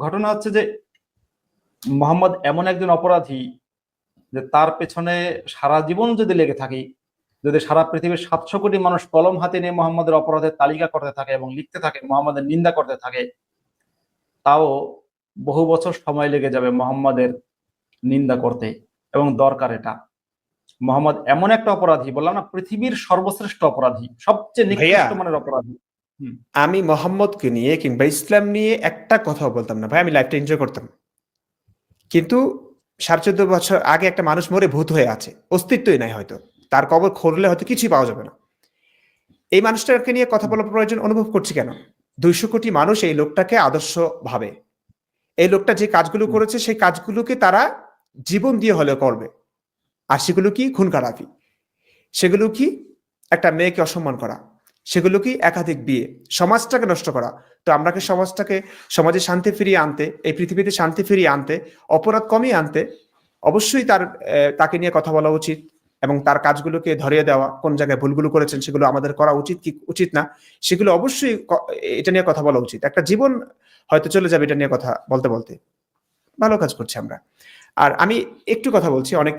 ঘটনা হচ্ছে যে মোহাম্মদ এমন একজন অপরাধী যে তার পেছনে সারা জীবন যদি লেগে থাকি, যদি সারা পৃথিবীর 700 কোটি মানুষ কলম হাতে নিয়ে মোহাম্মদের অপরাধের তালিকা করতে থাকে এবং লিখতে থাকে, মোহাম্মদের নিন্দা করতে থাকে, তাও বহু বছর সময় লেগে যাবে মোহাম্মদের নিন্দা করতে। এবং দরকার এটা। মোহাম্মদ এমন একটা অপরাধী, বললাম না, পৃথিবীর সর্বশ্রেষ্ঠ অপরাধী, সবচেয়ে ভাইয়া নিকৃষ্ট মানের অপরাধী। আমি মোহাম্মদকে নিয়ে কিংবা ইসলাম নিয়ে একটা কথা বলতাম না ভাই, আমি লাইফটা এনজয় করতাম। কিন্তু 14.5 বছর আগে একটা মানুষ মরে ভূত হয়ে আছে, অস্তিত্বই নাই, হয়তো তার কবর খুঁড়লে হয়তো কিছুই পাওয়া যাবে না। এই মানুষটাকে নিয়ে কথা বলার প্রয়োজন অনুভব করছি কেন? 200 কোটি মানুষ এই লোকটাকে আদর্শ ভাবে। এই লোকটা যে কাজগুলো করেছে সেই কাজগুলোকে তারা জীবন দিয়ে হলেও করবে। আর সেগুলো কি? খুন খারাপি। সেগুলো কি? একটা মেয়েকে অসম্মান করা। সেগুলো কি? একাধিক বিয়ে, সমাজটাকে নষ্ট করা। তো আমরা কি সমাজে শান্তি ফিরিয়ে আনতে, এই পৃথিবীতে শান্তি ফিরিয়ে আনতে, অপরাধ কমিয়ে আনতে অবশ্যই তাকে নিয়ে কথা বলা উচিত এবং তার কাজগুলোকে ধরিয়ে দেওয়া, কোন জায়গায় ভুলগুলো করেছেন সেগুলো আমাদের করা উচিত কি উচিত না, সেগুলো অবশ্যই এটা নিয়ে কথা বলা উচিত। একটা জীবন হয়তো চলে যাবে এটা নিয়ে কথা বলতে বলতে। ভালো কাজ করছি আমরা। আর আমি একটু কথা বলছি, অনেক